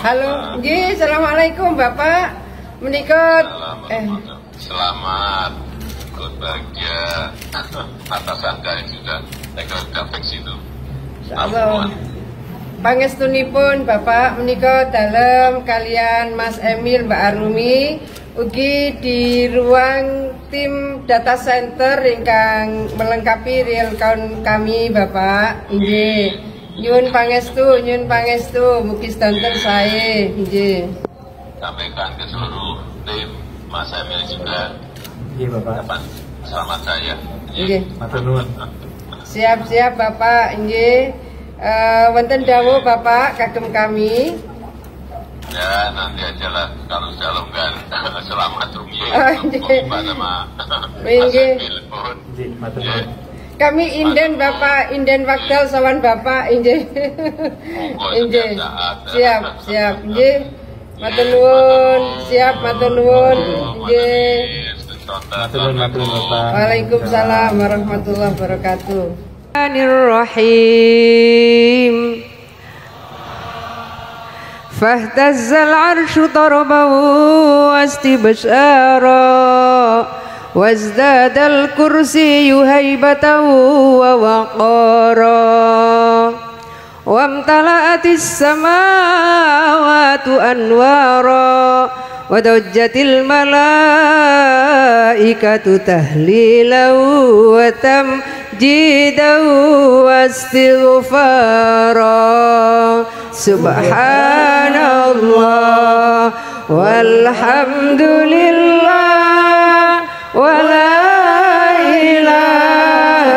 Halo, nggih, assalamualaikum Bapak. Menikah selamat berbahagia atas angka yang sudah vaksin itu. Insyaallah. Pangestunipun Bapak menikah dalam kalian Mas Emil Mbak Arumi ugi di ruang tim data center ingkang melengkapi real count kami Bapak. Nggih. Nyun pangestu, mugi sedanten sae, nggih. Sampaikan ke seluruh tim Mas Emil juga. Nggih, Bapak. Selamat saya. Nggih. Matur nuwun. Siap Bapak, nggih. Wonten dawuh Bapak kagem kami. Ya, nanti aja lah kalau sudah longgar. Selamat rumiyin. Sama Mas Emil pun. Nggih, matur nuwun. Kami inden Bapak, inden wakdal sawan Bapak, inggih. Inggih. Siap, inggih. Matur nuwun, siap matur nuwun, inggih. Matur nuwun Bapak. Waalaikumsalam warahmatullahi wabarakatuh. Bismillahirrahmanirrahim. Fahtazzal arsyu tarbahu wastibsyara وازداد الكرسي هيبة ووقارا وامتلأت السماوات أنوارا ودجت الملائكة تهليلا وتمجيدا واستغفارا سبحان الله والحمد لله ولا إله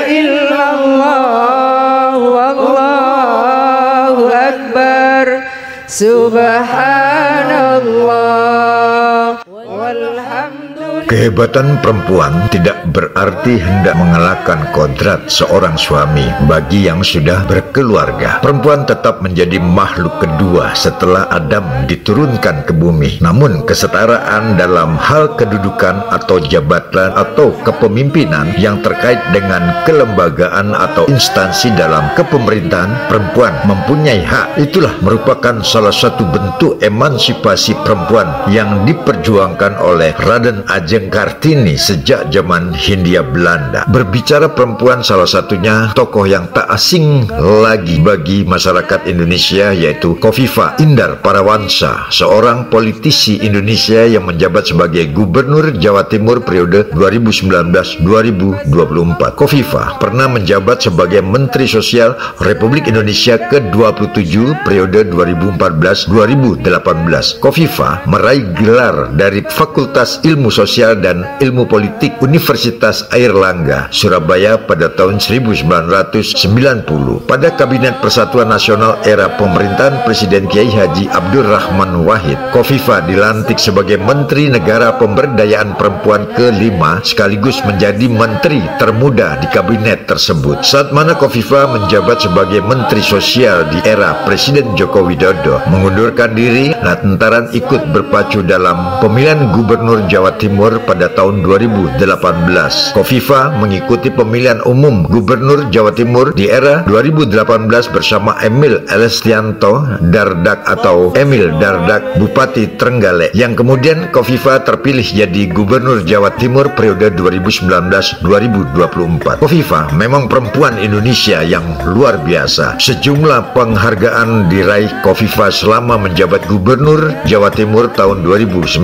إلا الله والله أكبر سبحان الله والحمد لله. Kehebatan perempuan tidak berarti hendak mengalahkan kodrat seorang suami bagi yang sudah berkeluarga. Perempuan tetap menjadi makhluk kedua setelah Adam diturunkan ke bumi. Namun kesetaraan dalam hal kedudukan atau jabatan atau kepemimpinan yang terkait dengan kelembagaan atau instansi dalam kepemerintahan, perempuan mempunyai hak. Itulah merupakan salah satu bentuk emansipasi perempuan yang diperjuangkan oleh Raden Ajeng Kartini sejak zaman Hindia Belanda. Berbicara perempuan, salah satunya tokoh yang tak asing lagi bagi masyarakat Indonesia yaitu Khofifah Indar Parawansa, seorang politisi Indonesia yang menjabat sebagai Gubernur Jawa Timur periode 2019-2024. Khofifah pernah menjabat sebagai Menteri Sosial Republik Indonesia ke-27 periode 2014-2018. Khofifah meraih gelar dari Fakultas Ilmu Sosial dan Ilmu Politik Universitas Airlangga, Surabaya pada tahun 1990. Pada Kabinet Persatuan Nasional era pemerintahan Presiden Kiai Haji Abdul Rahman Wahid, Khofifah dilantik sebagai Menteri Negara Pemberdayaan Perempuan ke-5 sekaligus menjadi Menteri termuda di kabinet tersebut. Saat mana Khofifah menjabat sebagai Menteri Sosial di era Presiden Joko Widodo mengundurkan diri, lantaran ikut berpacu dalam pemilihan Gubernur Jawa Timur pada tahun 2018. Khofifah mengikuti pemilihan umum Gubernur Jawa Timur di era 2018 bersama Emil Elestianto Dardak atau Emil Dardak, Bupati Trenggalek, yang kemudian Khofifah terpilih jadi Gubernur Jawa Timur periode 2019-2024. Khofifah memang perempuan Indonesia yang luar biasa. Sejumlah penghargaan diraih Khofifah selama menjabat Gubernur Jawa Timur tahun 2019.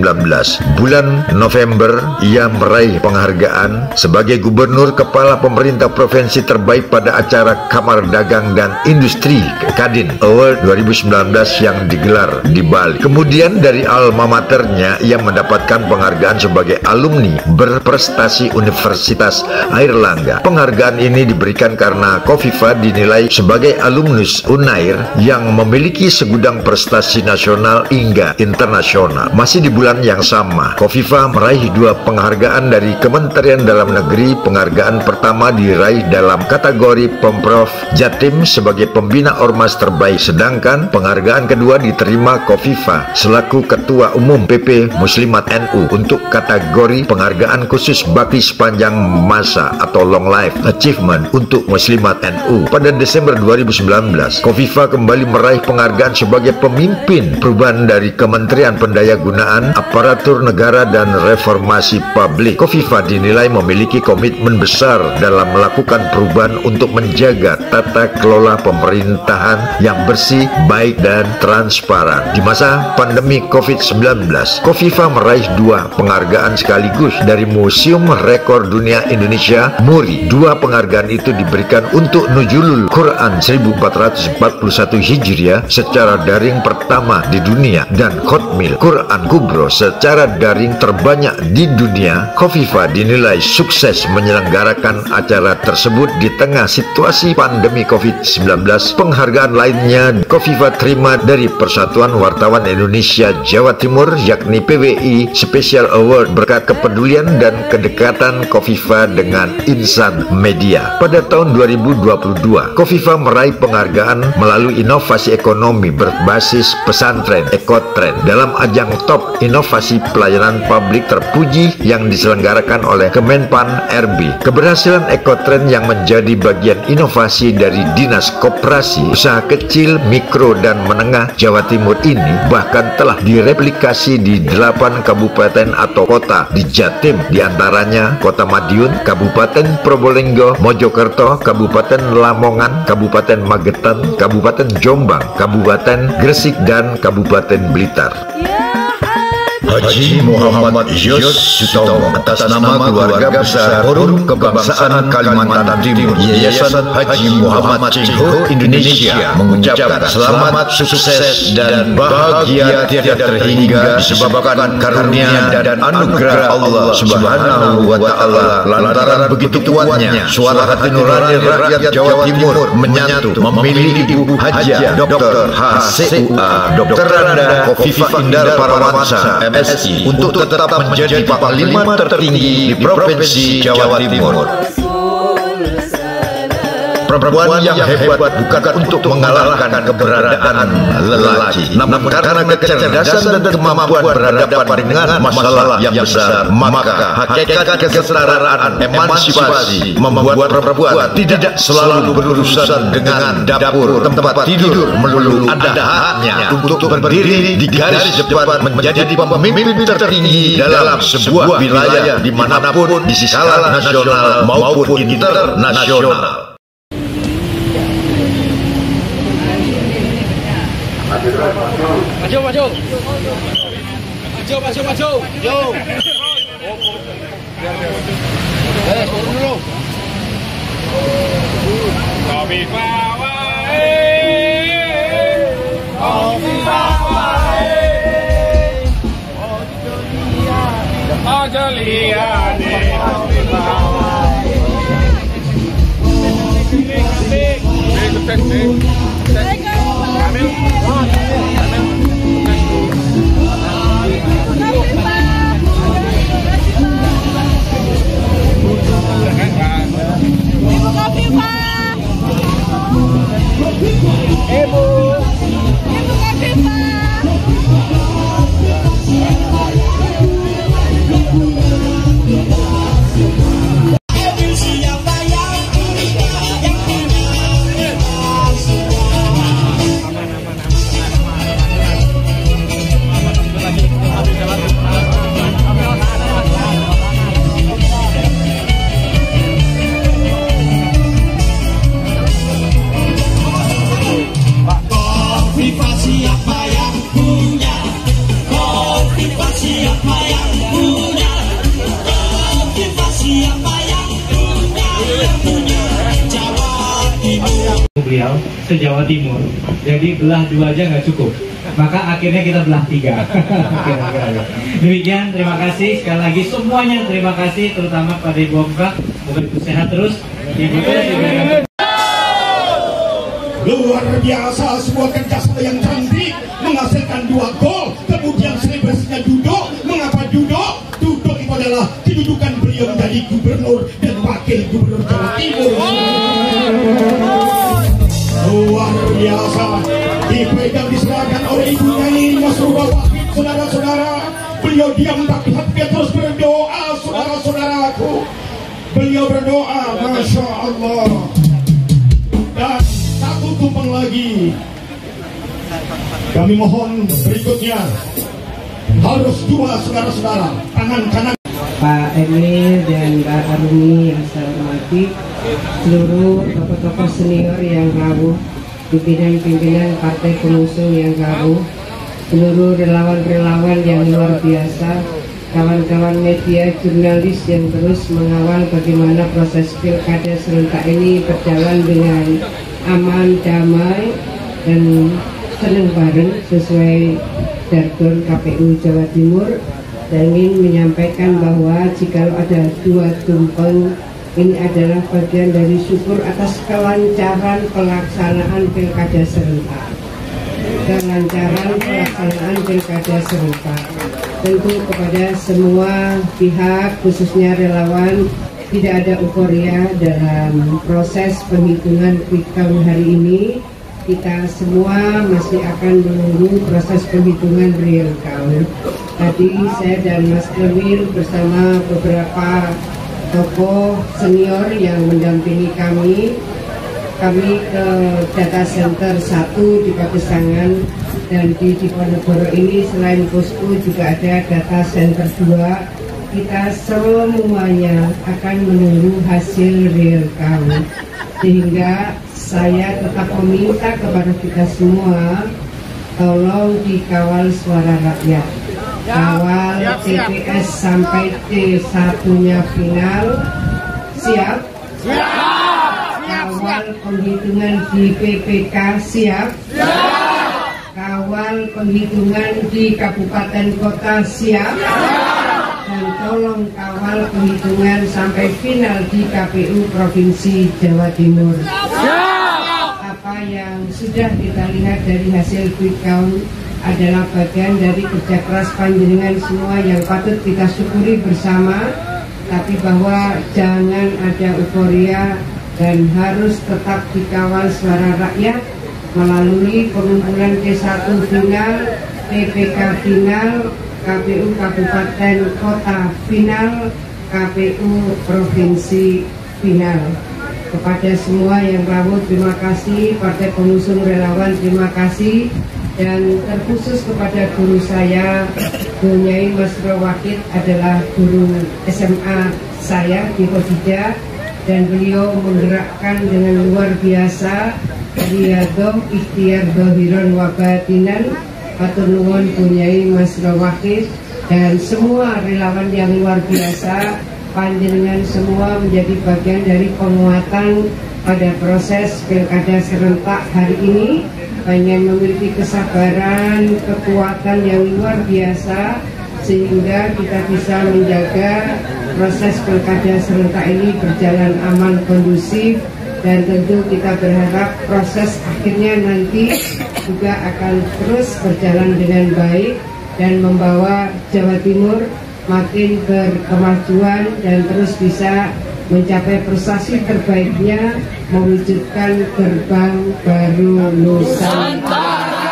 Bulan November ia meraih penghargaan sebagai Gubernur Kepala Pemerintah Provinsi terbaik pada acara Kamar Dagang dan Industri Kadin Award 2019 yang digelar di Bali. Kemudian dari alma maternya ia mendapatkan penghargaan sebagai alumni berprestasi Universitas Airlangga. Penghargaan ini diberikan karena Khofifah dinilai sebagai alumnus Unair yang memiliki segudang prestasi nasional hingga internasional. Masih di bulan yang sama, Khofifah meraih meraih 2 penghargaan dari Kementerian Dalam Negeri. Penghargaan pertama diraih dalam kategori Pemprov Jatim sebagai pembina ormas terbaik, sedangkan penghargaan kedua diterima Khofifah selaku Ketua Umum PP Muslimat NU untuk kategori penghargaan khusus bakti sepanjang masa atau Long Life Achievement untuk Muslimat NU. Pada Desember 2019, Khofifah kembali meraih penghargaan sebagai pemimpin perubahan dari Kementerian Pendayagunaan Aparatur Negara dan Reformasi Publik. Khofifah dinilai memiliki komitmen besar dalam melakukan perubahan untuk menjaga tata kelola pemerintahan yang bersih, baik, dan transparan. Di masa pandemi COVID-19, Khofifah meraih 2 penghargaan sekaligus dari Museum Rekor Dunia Indonesia MURI. 2 penghargaan itu diberikan untuk Nuzulul Quran 1441 Hijriah secara daring pertama di dunia dan Khotmil Quran Kubro secara daring terbanyak di dunia. Khofifah dinilai sukses menyelenggarakan acara tersebut di tengah situasi pandemi COVID-19. Penghargaan lainnya Khofifah terima dari Persatuan Wartawan Indonesia Jawa Timur, yakni PWI Special Award berkat kepedulian dan kedekatan Khofifah dengan insan media. Pada tahun 2022, Khofifah meraih penghargaan melalui inovasi ekonomi berbasis pesantren Ekotren dalam ajang Top Inovasi Pelayanan Publik Terpuji yang diselenggarakan oleh Kemenpan RB. Keberhasilan Ekotren yang menjadi bagian inovasi dari Dinas Koperasi Usaha Kecil, Mikro, dan Menengah Jawa Timur ini bahkan telah direplikasi di 8 kabupaten atau kota di Jatim, diantaranya Kota Madiun, Kabupaten Probolinggo, Mojokerto, Kabupaten Lamongan, Kabupaten Magetan, Kabupaten Jombang, Kabupaten Gresik, dan Kabupaten Blitar. Haji Muhammad Yos Sutomo atas nama keluarga besar Forum Kebangsaan Kalimantan Timur Yayasan Haji Muhammad Cengho Indonesia mengucapkan selamat, sukses, dan bahagia tiada terhingga disebabkan karunia dan anugerah Allah Subhanahu wa Ta'ala. Lantaran begitu kuatnya suara hati nurani rakyat Jawa Timur menyatu memilih Ibu Haja Dr. HCUA Dr. Randa Khofifah Indar Parawansa MSI untuk tetap menjadi panglima tertinggi di Provinsi Jawa Timur. Perempuan yang hebat bukan untuk mengalahkan keberadaan lelaki, namun karena kecerdasan dan kemampuan berhadapan dengan masalah yang besar, maka hakikat kesetaraan emansipasi membuat perempuan tidak selalu berurusan dengan dapur, tempat tidur melulu. Ada haknya untuk berdiri di garis depan menjadi pemimpin tertinggi dalam sebuah wilayah dimanapun di skala nasional maupun internasional. Maju. Yo. Turun dulu. Khofifah wae. Aja liyane. Beliau se-Jawa Timur, jadi belah 2 aja nggak cukup, maka akhirnya kita belah 3. Demikian, terima kasih sekali lagi semuanya, terima kasih terutama pada Ibu Omka, semoga Ibu sehat terus. Ibu juga luar biasa, sebuah kerjasama yang cantik menghasilkan 2 gol. Kemudian selebrasinya duduk. Mengapa duduk? Duduk itu adalah Wakil Gubernur Jawa Timur. Luar biasa, dipegang diserahkan oleh Ibu Nyai Mas Rubah Wahid. Saudara-saudara, beliau diam tapi hatinya terus berdoa. Saudara-saudaraku, beliau berdoa, Masya Allah. Dan satu tumpeng lagi, kami mohon berikutnya harus dua saudara-saudara, tangan kanan. Pak Emil dan Mbak Arumi yang saya hormati, seluruh tokoh-tokoh senior yang rawuh, pimpinan-pimpinan partai pengusung yang rawuh, seluruh relawan-relawan yang luar biasa, kawan-kawan media, jurnalis yang terus mengawal bagaimana proses pilkada serentak ini berjalan dengan aman, damai, dan senang bareng sesuai jargon KPU Jawa Timur. Dan ingin menyampaikan bahwa jika ada dua tumpeng, ini adalah bagian dari syukur atas kelancaran pelaksanaan pilkada serentak. Kelancaran pelaksanaan pilkada serentak. Tentu kepada semua pihak, khususnya relawan, tidak ada euforia dalam proses penghitungan quick count hari ini. Kita semua masih akan menunggu proses penghitungan real count. Tadi saya dan Mas Emil bersama beberapa tokoh senior yang mendampingi kami ke data center 1 di Pagesangan, dan di Diponegoro ini selain posko juga ada data center 2. Kita semuanya akan menunggu hasil real count, sehingga saya tetap meminta kepada kita semua, tolong dikawal suara rakyat, kawal TPS sampai T1-nya final. Siap? Kawal penghitungan di PPK. Siap? Kawal penghitungan di kabupaten kota. Siap? Dan tolong kawal penghitungan sampai final di KPU Provinsi Jawa Timur. Apa yang sudah kita lihat dari hasil quick count adalah bagian dari kerja keras panjenengan semua yang patut kita syukuri bersama, tapi bahwa jangan ada euforia dan harus tetap dikawal suara rakyat melalui pengumpulan T1 final, PPK final, KPU Kabupaten Kota final, KPU Provinsi final. Kepada semua yang rawuh, terima kasih. Partai pengusung relawan, terima kasih. Dan terkhusus kepada guru saya, Bu Nyai Mas Rubah Wahid, adalah guru SMA saya di Khodidah, dan beliau menggerakkan dengan luar biasa riyadhah ikhtiar dhahiran wa batinan. Matur nuwun Bu Nyai Mas Rubah Wahid dan semua relawan yang luar biasa. Panjenengan semua menjadi bagian dari penguatan pada proses pilkada serentak hari ini. Hanya memiliki kesabaran, kekuatan yang luar biasa, sehingga kita bisa menjaga proses pilkada serentak ini berjalan aman, kondusif. Dan tentu kita berharap proses akhirnya nanti juga akan terus berjalan dengan baik dan membawa Jawa Timur makin berkemajuan dan terus bisa mencapai prestasi terbaiknya, mewujudkan gerbang baru Nusantara.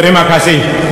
Terima kasih.